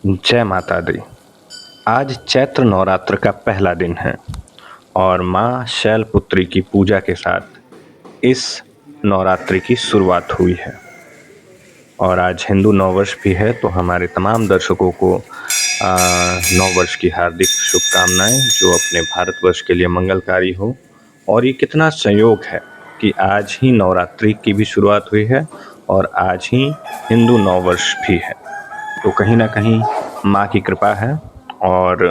जय माता दी। आज चैत्र नवरात्र का पहला दिन है और माँ शैलपुत्री की पूजा के साथ इस नवरात्रि की शुरुआत हुई है। और आज हिंदू नववर्ष भी है, तो हमारे तमाम दर्शकों को नववर्ष की हार्दिक शुभकामनाएं, जो अपने भारतवर्ष के लिए मंगलकारी हो। और ये कितना संयोग है कि आज ही नवरात्रि की भी शुरुआत हुई है और आज ही हिंदू नववर्ष भी है। तो कहीं ना कहीं माँ की कृपा है और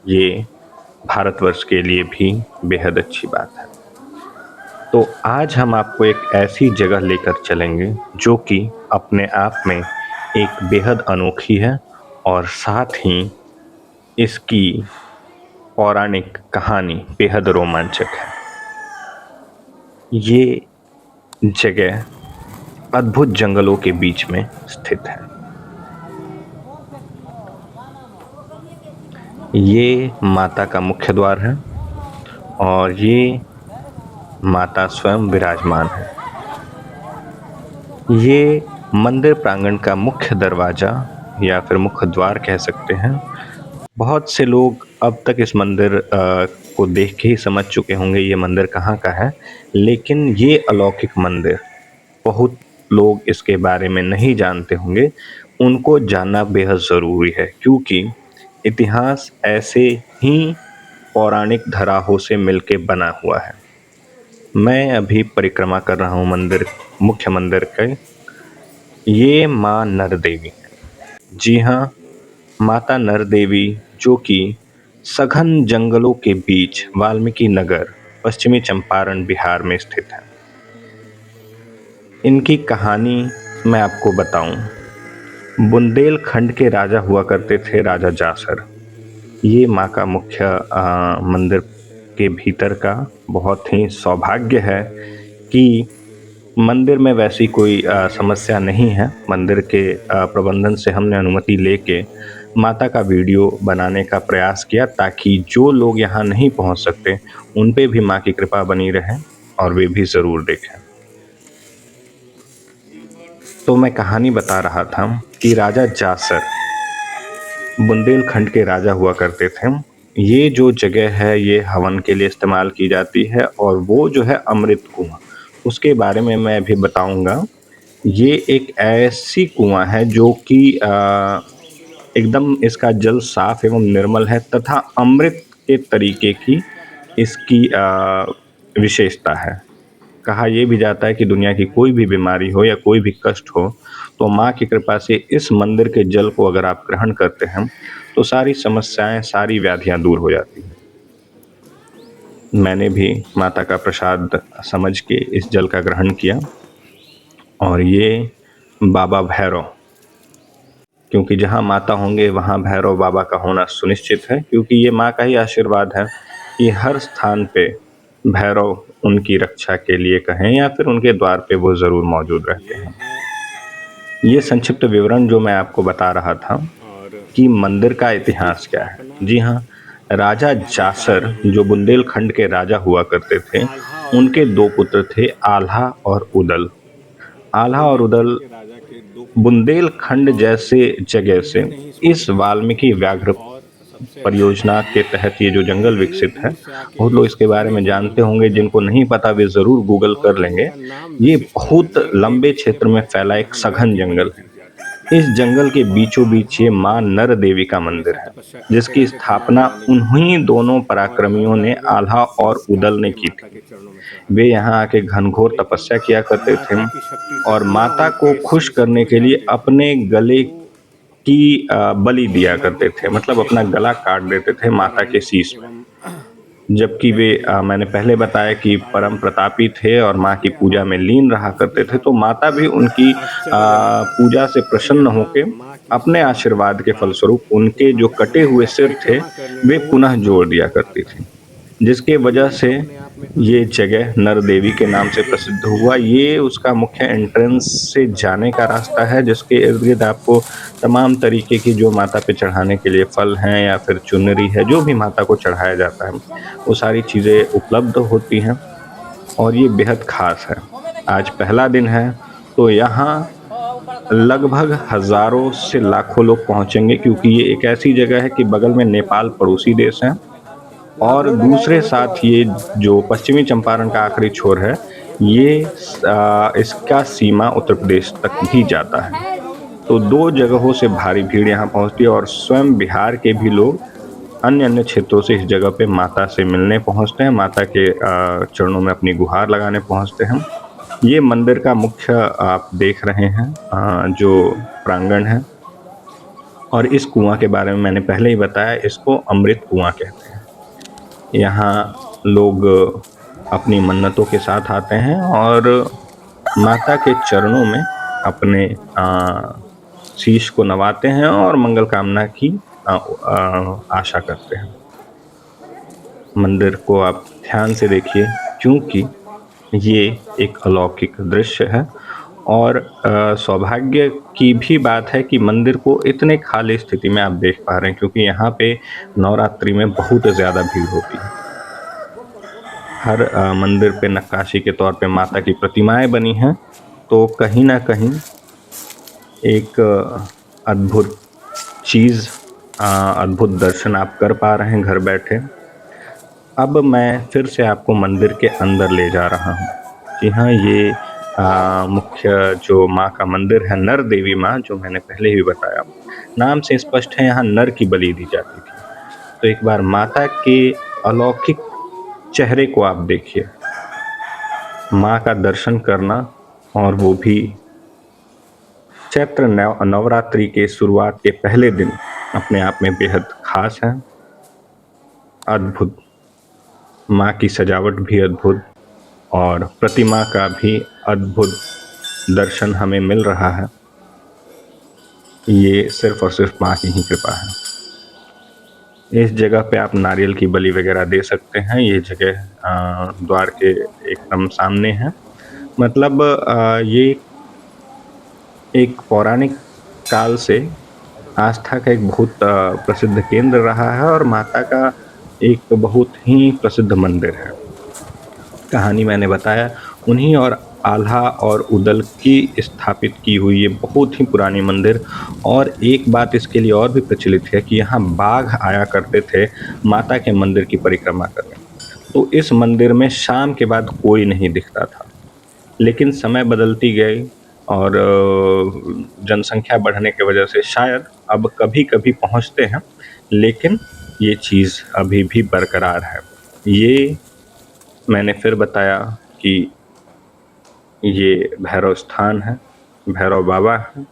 ये भारतवर्ष के लिए भी बेहद अच्छी बात है। तो आज हम आपको एक ऐसी जगह लेकर चलेंगे जो कि अपने आप में एक बेहद अनोखी है और साथ ही इसकी पौराणिक कहानी बेहद रोमांचक है। ये जगह अद्भुत जंगलों के बीच में स्थित है। ये माता का मुख्य द्वार है और ये माता स्वयं विराजमान है। ये मंदिर प्रांगण का मुख्य दरवाजा या फिर मुख्य द्वार कह सकते हैं। बहुत से लोग अब तक इस मंदिर को देख के ही समझ चुके होंगे ये मंदिर कहाँ का है, लेकिन ये अलौकिक मंदिर बहुत लोग इसके बारे में नहीं जानते होंगे। उनको जानना बेहद ज़रूरी है, क्योंकि इतिहास ऐसे ही पौराणिक धराहों से मिलके बना हुआ है। मैं अभी परिक्रमा कर रहा हूँ मुख्य मंदिर के। ये माँ नर देवी है। जी हाँ, माता नर देवी, जो कि सघन जंगलों के बीच वाल्मीकि नगर, पश्चिमी चंपारण, बिहार में स्थित है। इनकी कहानी मैं आपको बताऊं। बुंदेलखंड के राजा हुआ करते थे, राजा जासर। ये माँ का मुख्य मंदिर के भीतर का बहुत ही सौभाग्य है कि मंदिर में वैसी कोई समस्या नहीं है। मंदिर के प्रबंधन से हमने अनुमति लेके माता का वीडियो बनाने का प्रयास किया, ताकि जो लोग यहाँ नहीं पहुँच सकते उन पे भी माँ की कृपा बनी रहे और वे भी ज़रूर देखें। तो मैं कहानी बता रहा था कि राजा जासर बुंदेलखंड के राजा हुआ करते थे। ये जो जगह है ये हवन के लिए इस्तेमाल की जाती है, और वो जो है अमृत कुआं, उसके बारे में मैं अभी बताऊंगा। ये एक ऐसी कुआं है जो कि एकदम इसका जल साफ एवं निर्मल है तथा अमृत के तरीके की इसकी विशेषता है। कहा यह भी जाता है कि दुनिया की कोई भी बीमारी हो या कोई भी कष्ट हो, तो माँ की कृपा से इस मंदिर के जल को अगर आप ग्रहण करते हैं तो सारी समस्याएं, सारी व्याधियां दूर हो जाती हैं। मैंने भी माता का प्रसाद समझ के इस जल का ग्रहण किया। और ये बाबा भैरव, क्योंकि जहाँ माता होंगे वहाँ भैरव बाबा का होना सुनिश्चित है, क्योंकि ये माँ का ही आशीर्वाद है कि हर स्थान पे भैरव उनकी रक्षा के लिए कहें या फिर उनके द्वार पे वो ज़रूर मौजूद रहते हैं। ये संक्षिप्त विवरण जो मैं आपको बता रहा था कि मंदिर का इतिहास क्या है। जी हाँ, राजा जासर जो बुंदेलखंड के राजा हुआ करते थे, उनके दो पुत्र थे, आल्हा और उदल। आल्हा और उदल बुंदेलखंड जैसे जगह से इस वाल्मीकि व्याघ्र परियोजना के तहत ये जो जंगल विकसित है, बहुत लोग इसके बारे में जानते होंगे। जिनको नहीं पता वे ज़रूर गूगल कर लेंगे। ये बहुत लंबे क्षेत्र में फैला एक सघन जंगल है। इस जंगल के बीचों बीच ये माँ नर देवी का मंदिर है, जिसकी स्थापना उन्हीं दोनों पराक्रमियों ने, आल्हा और उदल ने की थी। वे यहाँ आके घनघोर तपस्या किया करते थे और माता को खुश करने के लिए अपने गले की बलि दिया करते थे, मतलब अपना गला काट देते थे माता के शीश में। जबकि वे मैंने पहले बताया कि परम प्रतापी थे और माँ की पूजा में लीन रहा करते थे, तो माता भी उनकी पूजा से प्रसन्न होके अपने आशीर्वाद के फलस्वरूप उनके जो कटे हुए सिर थे वे पुनः जोड़ दिया करती थी, जिसके वजह से ये जगह नर देवी के नाम से प्रसिद्ध हुआ। ये उसका मुख्य एंट्रेंस से जाने का रास्ता है, जिसके इर्द गिर्द आपको तमाम तरीके की जो माता पे चढ़ाने के लिए फल हैं या फिर चुनरी है, जो भी माता को चढ़ाया जाता है, वो सारी चीज़ें उपलब्ध होती हैं। और ये बेहद खास है। आज पहला दिन है, तो यहाँ लगभग हज़ारों से लाखों लोग पहुँचेंगे, क्योंकि ये एक ऐसी जगह है कि बगल में नेपाल पड़ोसी देश है और दूसरे साथ ये जो पश्चिमी चंपारण का आखिरी छोर है, ये इसका सीमा उत्तर प्रदेश तक भी जाता है। तो 2 जगहों से भारी भीड़ यहाँ पहुँचती है और स्वयं बिहार के भी लोग अन्य-अन्य क्षेत्रों से इस जगह पे माता से मिलने पहुँचते हैं, माता के चरणों में अपनी गुहार लगाने पहुँचते हैं। ये मंदिर का मुख्य आप देख रहे हैं जो प्रांगण है, और इस कुआँ के बारे में मैंने पहले ही बताया, इसको अमृत कुआँ कहते हैं। यहाँ लोग अपनी मन्नतों के साथ आते हैं और माता के चरणों में अपने शीश को नवाते हैं और मंगल कामना की आशा करते हैं। मंदिर को आप ध्यान से देखिए, क्योंकि ये एक अलौकिक दृश्य है और सौभाग्य की भी बात है कि मंदिर को इतने खाली स्थिति में आप देख पा रहे हैं, क्योंकि यहाँ पे नवरात्रि में बहुत ज़्यादा भीड़ होती है। हर मंदिर पे नक्काशी के तौर पे माता की प्रतिमाएं बनी हैं, तो कहीं ना कहीं एक अद्भुत चीज़, अद्भुत दर्शन आप कर पा रहे हैं घर बैठे। अब मैं फिर से आपको मंदिर के अंदर ले जा रहा हूँ। जी हाँ, ये मुख्य जो माँ का मंदिर है, नर देवी माँ, जो मैंने पहले ही बताया, नाम से स्पष्ट है यहाँ नर की बलि दी जाती थी। तो एक बार माता के अलौकिक चेहरे को आप देखिए, माँ का दर्शन करना, और वो भी चैत्र नवरात्रि के शुरुआत के पहले दिन, अपने आप में बेहद खास है। अद्भुत, माँ की सजावट भी अद्भुत और प्रतिमा का भी अद्भुत दर्शन हमें मिल रहा है। ये सिर्फ और सिर्फ माँ की ही कृपा है। इस जगह पे आप नारियल की बलि वगैरह दे सकते हैं। ये जगह द्वार के एकदम सामने है। मतलब ये एक पौराणिक काल से आस्था का एक बहुत प्रसिद्ध केंद्र रहा है और माता का एक बहुत ही प्रसिद्ध मंदिर है। कहानी मैंने बताया उन्हीं और आल्हा और उदल की स्थापित की हुई ये बहुत ही पुरानी मंदिर। और एक बात इसके लिए और भी प्रचलित है कि यहाँ बाघ आया करते थे माता के मंदिर की परिक्रमा करने। तो इस मंदिर में शाम के बाद कोई नहीं दिखता था, लेकिन समय बदलती गई और जनसंख्या बढ़ने की वजह से शायद अब कभी-कभी पहुँचते हैं, लेकिन ये चीज़ अभी भी बरकरार है। ये मैंने फिर बताया कि ये भैरव स्थान है, भैरव बाबा हैं,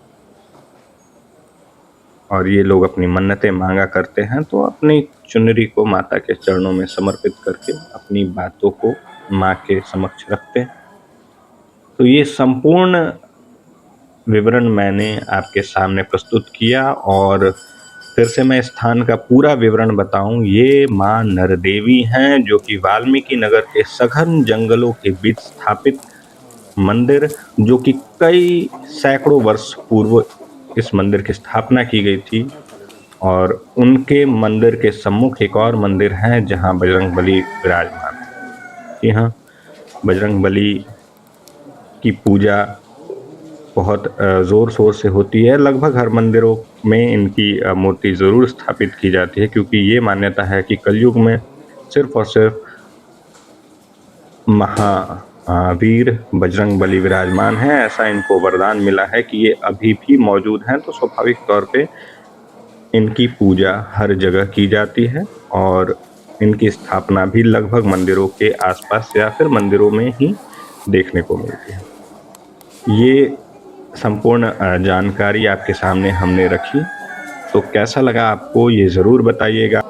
और ये लोग अपनी मन्नतें मांगा करते हैं, तो अपनी चुनरी को माता के चरणों में समर्पित करके अपनी बातों को माँ के समक्ष रखते हैं। तो ये संपूर्ण विवरण मैंने आपके सामने प्रस्तुत किया, और फिर से मैं स्थान का पूरा विवरण बताऊं, ये माँ नरदेवी हैं, जो कि वाल्मीकि नगर के सघन जंगलों के बीच स्थापित मंदिर, जो कि कई सैकड़ों वर्ष पूर्व इस मंदिर की स्थापना की गई थी। और उनके मंदिर के सम्मुख एक और मंदिर है जहां बजरंगबली विराजमान है। जी हाँ, बजरंगबली की पूजा बहुत ज़ोर शोर से होती है। लगभग हर मंदिरों में इनकी मूर्ति ज़रूर स्थापित की जाती है, क्योंकि ये मान्यता है कि कलयुग में सिर्फ और सिर्फ महावीर बजरंगबली विराजमान हैं। ऐसा इनको वरदान मिला है कि ये अभी भी मौजूद हैं, तो स्वाभाविक तौर पे इनकी पूजा हर जगह की जाती है और इनकी स्थापना भी लगभग मंदिरों के आसपास या फिर मंदिरों में ही देखने को मिलती है। ये संपूर्ण जानकारी आपके सामने हमने रखी, तो कैसा लगा आपको ये ज़रूर बताइएगा।